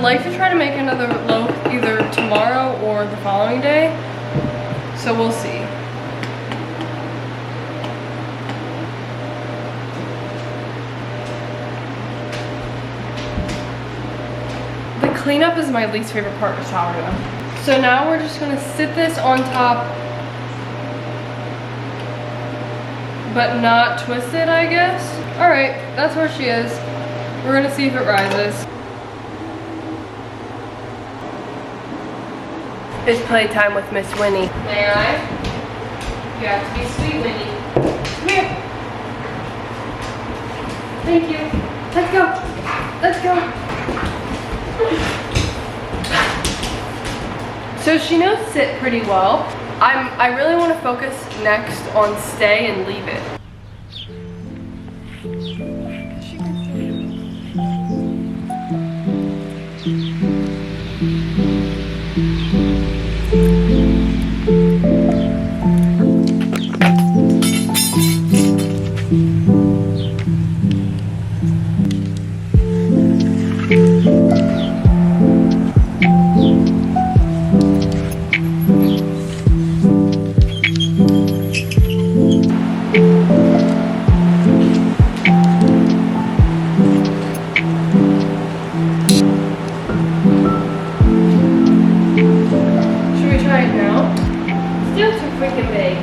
like to try to make another loaf either tomorrow or the following day, so we'll see. The cleanup is my least favorite part of sourdough. So now we're just gonna sit this on top, but not twist it, I guess. All right, that's where she is. We're gonna see if it rises. It's playtime with Miss Winnie. May I? You have to be sweet, Winnie. Come here. Thank you. Let's go. Let's go. So she knows sit pretty well. I really want to focus next on stay and leave it.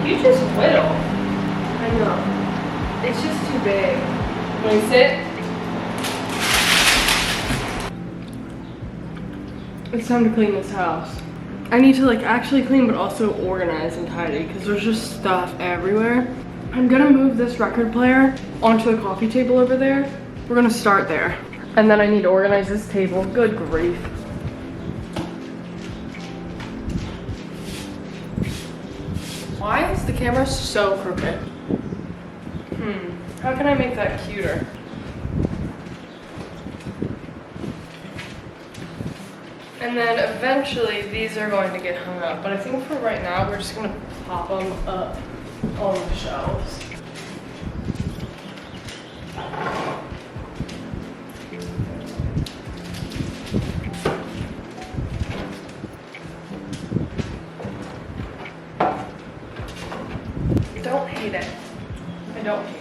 You just whittle. I know. It's just too big. When you sit, it's time to clean this house. I need to like actually clean but also organize and tidy because there's just stuff everywhere. I'm gonna move this record player onto the coffee table over there. We're gonna start there. And then I need to organize this table. Good grief. Why is the camera so crooked? How can I make that cuter? And then eventually these are going to get hung up, but I think for right now we're just gonna pop them up on the shelves. Don't hate it. I don't hate it.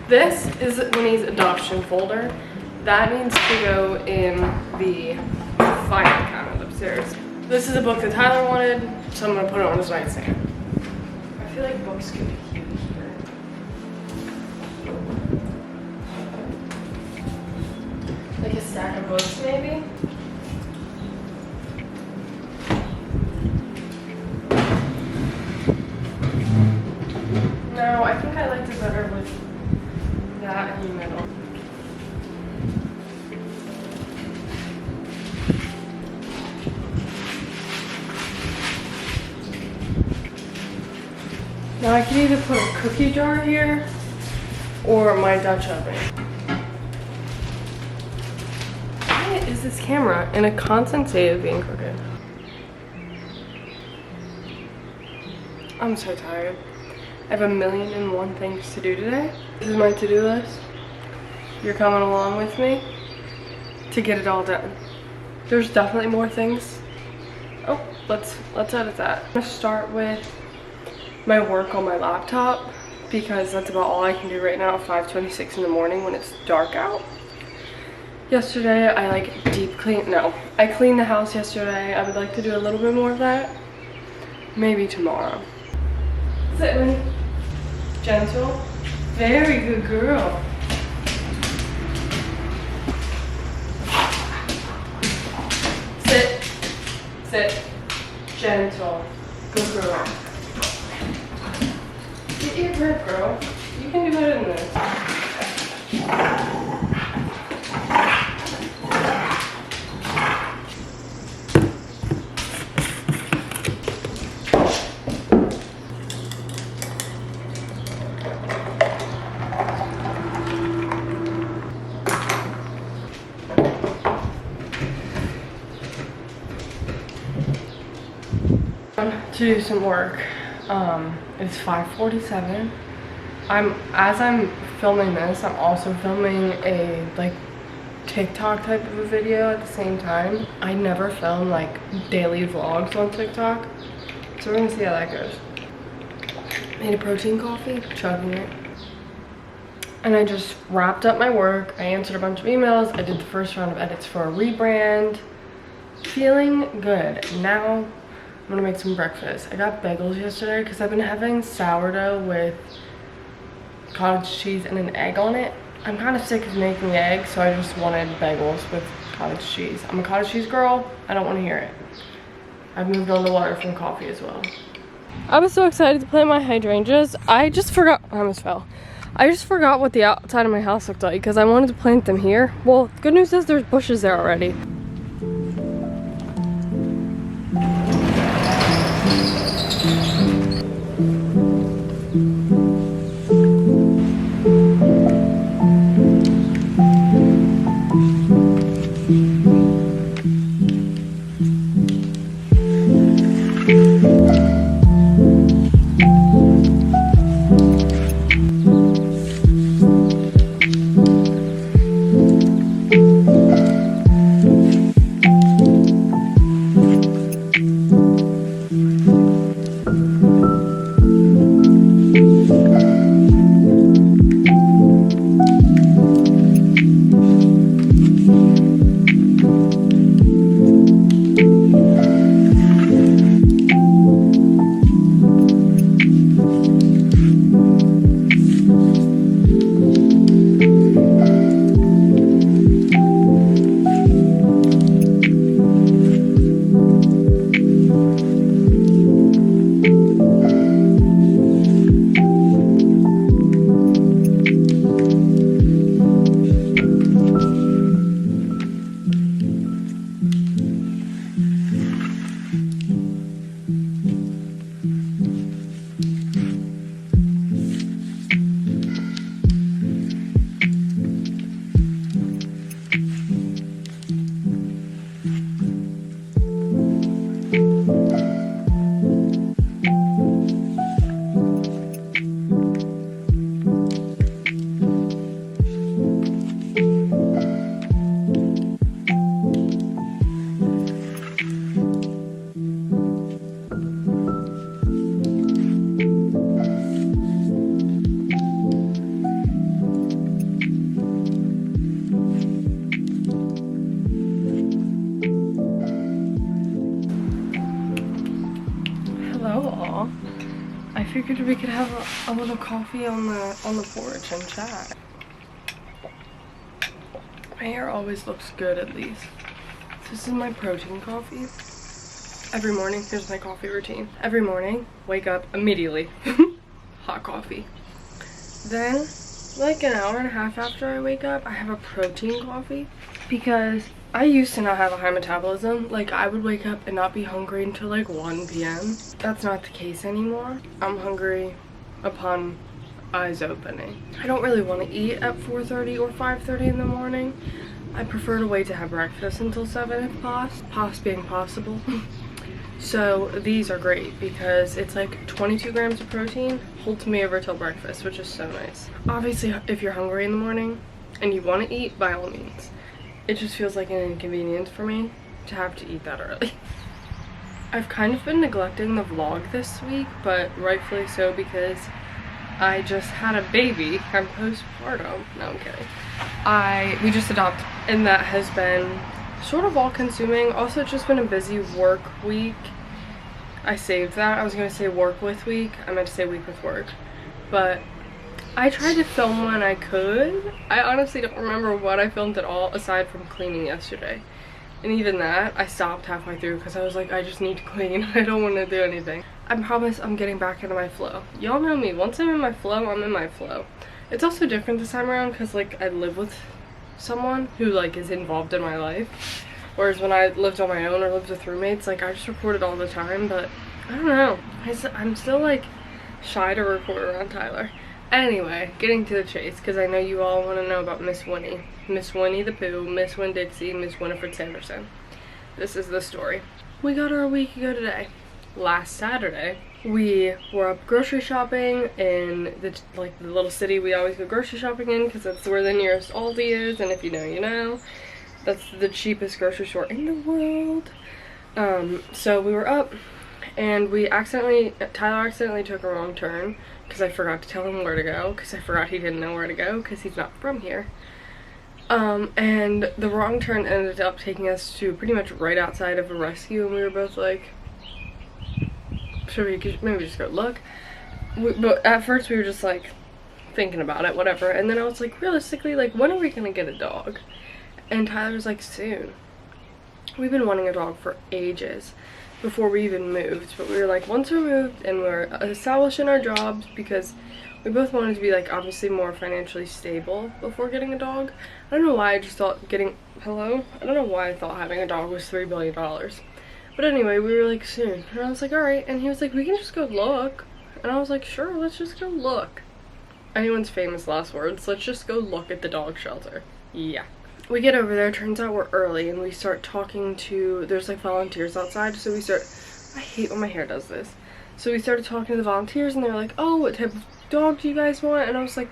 This is Winnie's adoption folder. That needs to go in the file cabinet upstairs. This is a book that Tyler wanted, so I'm gonna put it on his nightstand. I feel like books could be cute here. Like a stack of books, maybe? No, I think I liked it better with that in the middle. Now I can either put a cookie jar here or my Dutch oven. Why is this camera in a constant state of being crooked? I'm so tired. I have 1,000,001 things to do today. This is my to-do list. You're coming along with me to get it all done. There's definitely more things. Oh, let's edit that. I'm gonna start with my work on my laptop because that's about all I can do right now at 5:26 in the morning when it's dark out. Yesterday I I cleaned the house yesterday. I would like to do a little bit more of that. Maybe tomorrow. Sit, Winnie. Gentle. Very good girl. Sit. Sit. Gentle. Good girl. Get your grip, girl. You can do better than this. To do some work. It's 5:47. As I'm filming this, I'm also filming a TikTok type of a video at the same time. I never film like daily vlogs on TikTok, so we're gonna see how that goes. Made a protein coffee, chugging it. And I just wrapped up my work. I answered a bunch of emails. I did the first round of edits for a rebrand. Feeling good. Now I'm gonna make some breakfast. I got bagels yesterday because I've been having sourdough with cottage cheese and an egg on it. I'm kind of sick of making eggs, so I just wanted bagels with cottage cheese. I'm a cottage cheese girl. I don't want to hear it. I've moved on to water from coffee as well. I was so excited to plant my hydrangeas. I just forgot. I almost fell. I just forgot what the outside of my house looked like because I wanted to plant them here. Well, the good news is there's bushes there already. I figured we could have a little coffee on the porch and chat. My hair always looks good at least. This is my protein coffee. Every morning, here's my coffee routine. Every morning, wake up immediately. Hot coffee. Then, like an hour and a half after I wake up, I have a protein coffee because I used to not have a high metabolism. Like, I would wake up and not be hungry until like 1 p.m. That's not the case anymore. I'm hungry upon eyes opening. I don't really want to eat at 4:30 or 5:30 in the morning. I prefer to wait to have breakfast until 7 if being possible. So these are great because it's like 22 grams of protein, holds me over till breakfast, which is so nice. Obviously, if you're hungry in the morning and you want to eat, by all means. It just feels like an inconvenience for me to have to eat that early. I've kind of been neglecting the vlog this week, but rightfully so because I just had a baby. I'm postpartum. No, I'm kidding. We just adopted, and that has been sort of all-consuming. Also, it's just been a busy work week. I saved that. I was gonna say work with week. I meant to say week with work. But I tried to film when I could. I honestly don't remember what I filmed at all aside from cleaning yesterday. And even that, I stopped halfway through because I was like, I just need to clean. I don't want to do anything. I promise I'm getting back into my flow. Y'all know me. Once I'm in my flow, I'm in my flow. It's also different this time around because like I live with someone who like is involved in my life. Whereas when I lived on my own or lived with roommates, like I just recorded all the time. But I don't know. I'm still like shy to record around Tyler. Anyway, getting to the chase, because I know you all want to know about Miss Winnie. Miss Winnie the Pooh, Miss Winn-Dixie, Miss Winifred Sanderson. This is the story. We got her a week ago today. Last Saturday, we were up grocery shopping in the little city we always go grocery shopping in, because that's where the nearest Aldi is, and if you know, you know. That's the cheapest grocery store in the world. So we were up, and Tyler accidentally took a wrong turn, because I forgot to tell him where to go, because I forgot he didn't know where to go, because he's not from here. And the wrong turn ended up taking us to pretty much right outside of a rescue, and we were both like, should we maybe just go look? But at first we were just like thinking about it, whatever, and then I was like, realistically, like, when are we gonna get a dog? And Tyler was like, soon. We've been wanting a dog for ages, before we even moved, but we were like, once we're moved and we're established in our jobs, because we both wanted to be like obviously more financially stable before getting a dog. I don't know why I just thought I don't know why I thought having a dog was $3 billion. But anyway, we were like, soon. And I was like, alright. And he was like, we can just go look. And I was like, sure, let's just go look. Anyone's famous last words, let's just go look at the dog shelter. Yeah. We get over there, turns out we're early, and we start talking to, there's like volunteers outside, so I hate when my hair does this. So we started talking to the volunteers, and they were like, oh, what type of dog do you guys want? And I was like,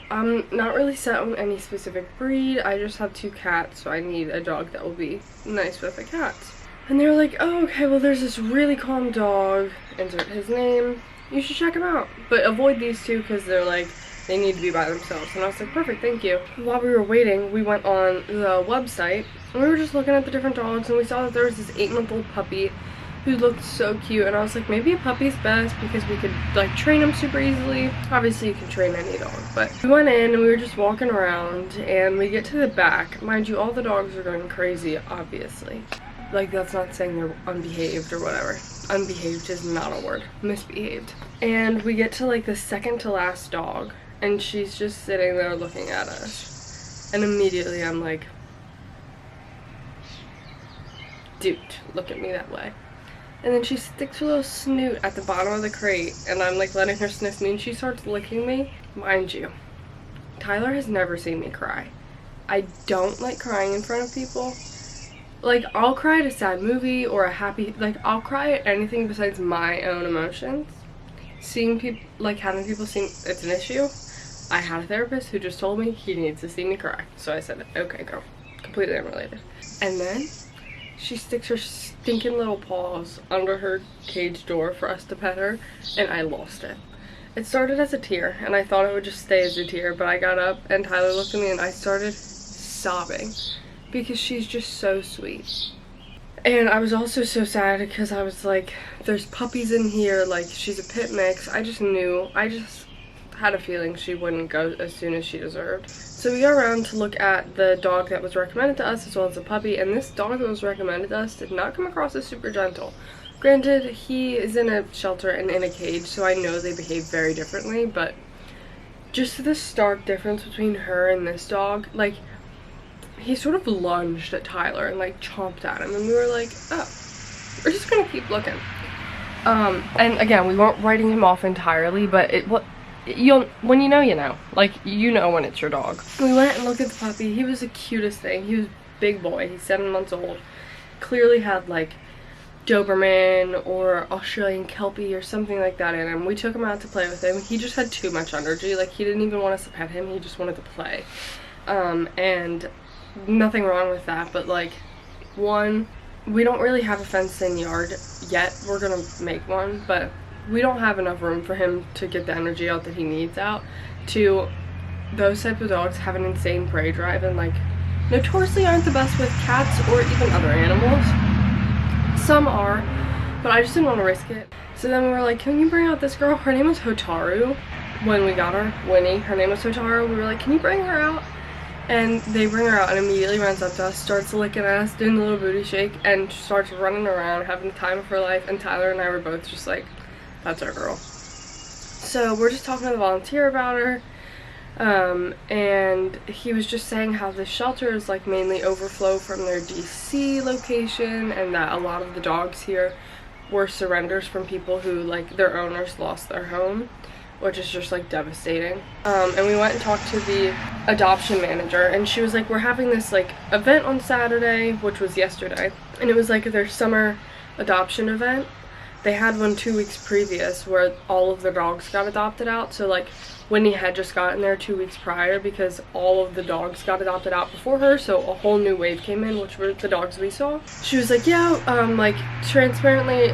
I'm not really set on any specific breed, I just have 2 cats, so I need a dog that will be nice with the cats. And they were like, oh, okay, well, there's this really calm dog, insert his name, you should check him out, but avoid these 2 because they're like, they need to be by themselves. And I was like, perfect, thank you. While we were waiting, we went on the website, and we were just looking at the different dogs, and we saw that there was this 8-month-old puppy who looked so cute, and I was like, maybe a puppy's best because we could like train him super easily. Obviously you can train any dog, but we went in and we were just walking around, and we get to the back. Mind you, all the dogs are going crazy, obviously. Like, that's not saying they're unbehaved or whatever. Unbehaved is not a word. Misbehaved. And we get to like the second to last dog, and she's just sitting there looking at us. And immediately I'm like, dude, look at me that way. And then she sticks her little snoot at the bottom of the crate, and I'm like letting her sniff me, and she starts licking me. Mind you, Tyler has never seen me cry. I don't like crying in front of people. Like, I'll cry at a sad movie or a happy, like, I'll cry at anything besides my own emotions. Seeing people, like, having people see it's an issue. I had a therapist who just told me he needs to see me cry. So I said, okay, girl, completely unrelated. And then she sticks her stinking little paws under her cage door for us to pet her, and I lost it. It started as a tear, and I thought it would just stay as a tear, but I got up, and Tyler looked at me, and I started sobbing, because she's just so sweet. And I was also so sad, because I was like, there's puppies in here, like, she's a pit mix. I just had a feeling she wouldn't go as soon as she deserved. So we go around to look at the dog that was recommended to us, as well as the puppy, and this dog that was recommended to us did not come across as super gentle. Granted, he is in a shelter and in a cage, so I know they behave very differently, but just the stark difference between her and this dog, like, he sort of lunged at Tyler and like chomped at him, and we were like, oh, we're just gonna keep looking. And again, we weren't writing him off entirely, but when you know, you know. Like, you know when it's your dog. We went and looked at the puppy. He was the cutest thing. He was a big boy. He's 7 months old. Clearly had like Doberman or Australian Kelpie or something like that in him. We took him out to play with him. He just had too much energy. Like, he didn't even want us to pet him. He just wanted to play. And nothing wrong with that, but like, one, we don't really have a fenced-in yard yet. We're gonna make one, but we don't have enough room for him to get the energy out that he needs out. Two, those type of dogs have an insane prey drive, and like, notoriously aren't the best with cats or even other animals. Some are, but I just didn't want to risk it. So then we were like, can you bring out this girl? Her name was Hotaru. When we got her, Winnie, her name was Hotaru. We were like, can you bring her out? And they bring her out and immediately runs up to us, starts licking at us, doing the little booty shake, and starts running around, having the time of her life. And Tyler and I were both just like, that's our girl. So we're just talking to the volunteer about her, and he was just saying how the shelter is like mainly overflow from their DC location, and that a lot of the dogs here were surrenders from people who, like, their owners lost their home, which is just like devastating. And we went and talked to the adoption manager, and she was like, we're having this like event on Saturday, which was yesterday, and it was like their summer adoption event. they had one 2 weeks previous where all of the dogs got adopted out. So like Whitney had just gotten there 2 weeks prior because all of the dogs got adopted out before her, so a whole new wave came in, which were the dogs we saw. She was like, yeah, like transparently,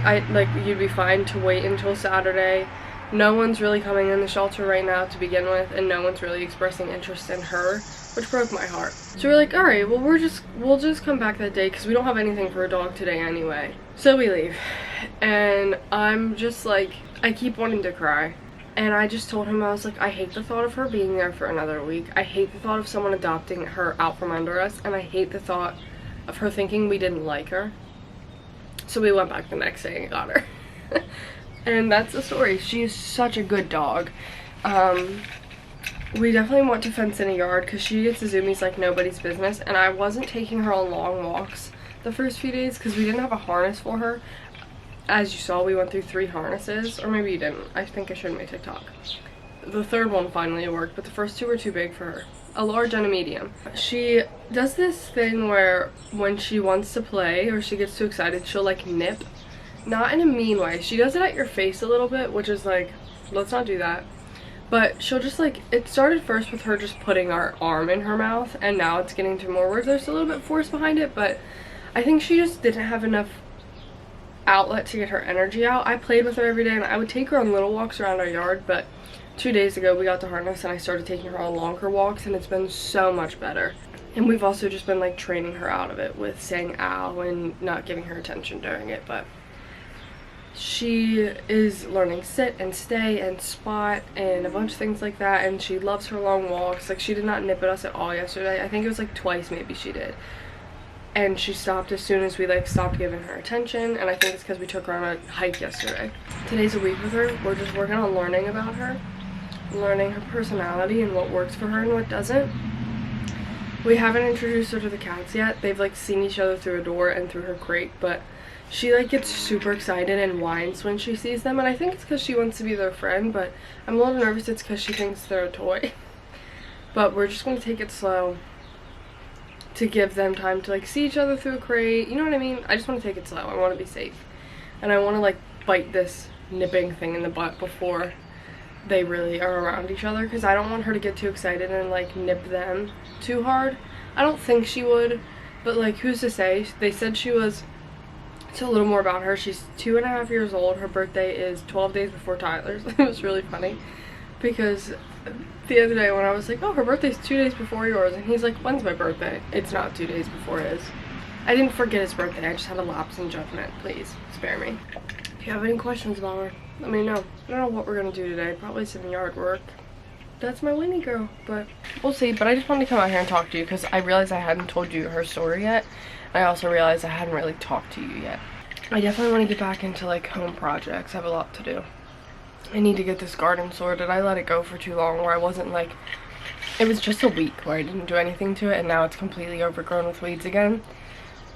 you'd be fine to wait until Saturday. No one's really coming in the shelter right now to begin with, and no one's really expressing interest in her, which broke my heart. So we're like, all right, well we'll just come back that day because we don't have anything for a dog today anyway. So we leave, and I'm just like, I keep wanting to cry. And I just told him, I was like, I hate the thought of her being there for another week. I hate the thought of someone adopting her out from under us. And I hate the thought of her thinking we didn't like her. So we went back the next day and got her. And that's the story. She is such a good dog. We definitely want to fence in a yard because she gets the zoomies like nobody's business. And I wasn't taking her on long walks the first few days because we didn't have a harness for her. As you saw, we went through 3 harnesses, or maybe you didn't. I think I showed my TikTok. The third one finally worked, but the first 2 were too big for her. A large and a medium. She does this thing where when she wants to play or she gets too excited, she'll like nip. Not in a mean way. She does it at your face a little bit, which is like, let's not do that. But she'll just like, it started first with her just putting our arm in her mouth, and now it's getting to more words. There's a little bit of force behind it, but I think she just didn't have enough outlet to get her energy out. I played with her every day and I would take her on little walks around our yard, but 2 days ago we got the harness and I started taking her on longer walks, and it's been so much better. And we've also just been like training her out of it with saying ow and not giving her attention during it, but she is learning sit and stay and spot and a bunch of things like that, and she loves her long walks. Like, she did not nip at us at all yesterday. I think it was like twice maybe she did. And she stopped as soon as we like stopped giving her attention, and I think it's because we took her on a hike yesterday. Today's a week with her. We're just working on learning about her, learning her personality and what works for her and what doesn't. We haven't introduced her to the cats yet. They've like seen each other through a door and through her crate, but she like gets super excited and whines when she sees them, and I think it's because she wants to be their friend, but I'm a little nervous it's because she thinks they're a toy. But we're just going to take it slow to give them time to like see each other through a crate, you know what I mean? I just want to take it slow. I want to be safe, and I want to like bite this nipping thing in the butt before they really are around each other, because I don't want her to get too excited and like nip them too hard. I don't think she would, but like, who's to say? They said she was, so a little more about her, she's 2.5 years old. Her birthday is 12 days before Tyler's. It was really funny because the other day when I was like, oh, her birthday's 2 days before yours, and he's like, when's my birthday? It's not 2 days before his. I didn't forget his birthday, I just had a lapse in judgment. Please spare me. If you have any questions about her, let me know. I don't know what we're gonna do today, probably some yard work. That's my Winnie girl, but we'll see. But I just wanted to come out here and talk to you because I realized I hadn't told you her story yet. I also realized I hadn't really talked to you yet. I definitely want to get back into like home projects. I have a lot to do. I need to get this garden sorted. I let it go for too long where I wasn't like, it was just a week where I didn't do anything to it, and now it's completely overgrown with weeds again.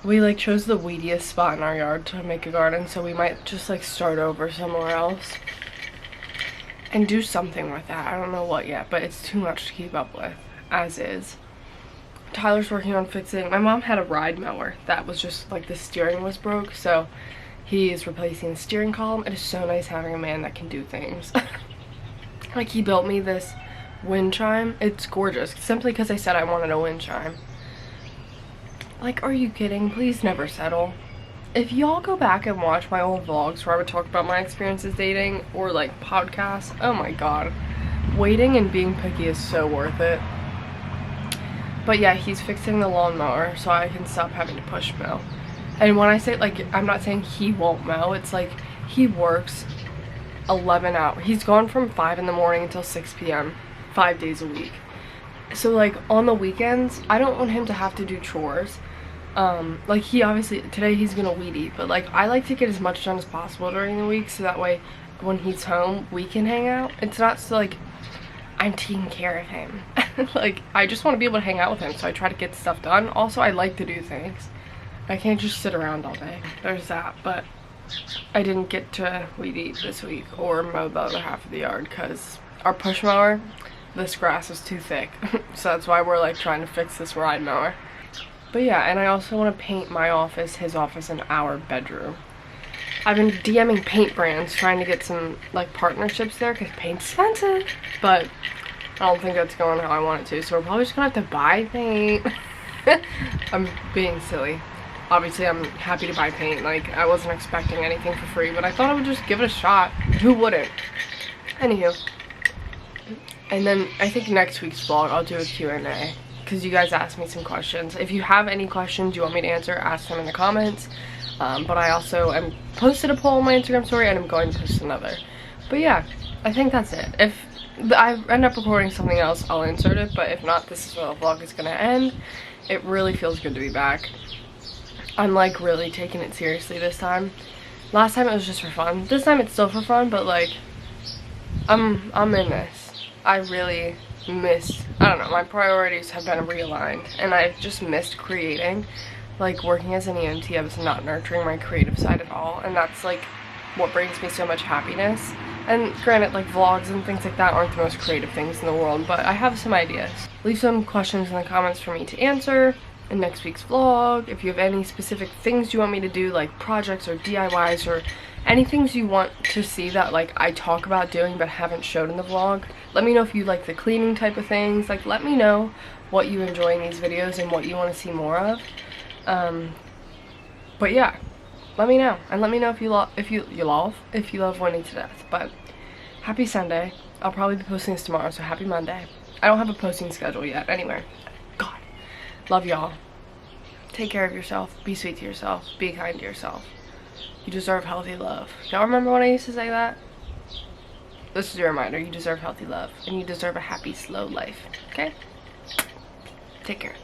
We like chose the weediest spot in our yard to make a garden, so we might just like start over somewhere else and do something with that. I don't know what yet, but it's too much to keep up with as is. Tyler's working on fixing, my mom had a ride mower that was just like the steering was broke, so he is replacing the steering column. It is so nice having a man that can do things. Like, he built me this wind chime. It's gorgeous, simply because I said I wanted a wind chime. Like, are you kidding? Please never settle. If y'all go back and watch my old vlogs where I would talk about my experiences dating, or like podcasts, oh my god, waiting and being picky is so worth it. But yeah, he's fixing the lawnmower so I can stop having to push mow. And when I say, like, I'm not saying he won't mow, it's like he works 11 hours. He's gone from 5 in the morning until 6 p.m. 5 days a week. So like on the weekends, I don't want him to have to do chores. Like, he obviously, today he's gonna weed eat, but like, I like to get as much done as possible during the week so that way when he's home we can hang out. It's not so like I'm taking care of him. Like, I just want to be able to hang out with him, so I try to get stuff done. Also, I like to do things. I can't just sit around all day. There's that. But I didn't get to weed eat this week or mow the other half of the yard because our push mower, this grass is too thick. So that's why we're like trying to fix this ride mower. But yeah, and I also want to paint my office, his office, and our bedroom. I've been DMing paint brands trying to get some like partnerships there because paint's expensive, but I don't think that's going how I want it to, so we're probably just gonna have to buy paint. I'm being silly. Obviously I'm happy to buy paint, like I wasn't expecting anything for free, but I thought I would just give it a shot. Who wouldn't? Anywho, and then I think next week's vlog I'll do a Q&A because you guys asked me some questions. If you have any questions you want me to answer, ask them in the comments. But I also posted a poll on my Instagram story and I'm going to post another. But yeah, I think that's it. If I end up recording something else, I'll insert it, but if not, this is where the vlog is gonna end. It really feels good to be back. I'm like really taking it seriously this time. Last time it was just for fun. This time it's still for fun, but like I'm in this. I really missed, I don't know, my priorities have been realigned and I've just missed creating. Like working as an EMT, I was not nurturing my creative side at all, and that's like what brings me so much happiness. And granted, like vlogs and things like that aren't the most creative things in the world, but I have some ideas. Leave some questions in the comments for me to answer in next week's vlog. If you have any specific things you want me to do, like projects or DIYs or any things you want to see that like I talk about doing but haven't showed in the vlog, let me know. If you like the cleaning type of things, like let me know what you enjoy in these videos and what you want to see more of. But yeah, let me know, and let me know if you love Winnie to death. But happy Sunday. I'll probably be posting this tomorrow, so happy Monday. I don't have a posting schedule yet. Anyway, God, love y'all. Take care of yourself. Be sweet to yourself. Be kind to yourself. You deserve healthy love. Y'all remember when I used to say that? This is your reminder. You deserve healthy love, and you deserve a happy, slow life. Okay? Take care.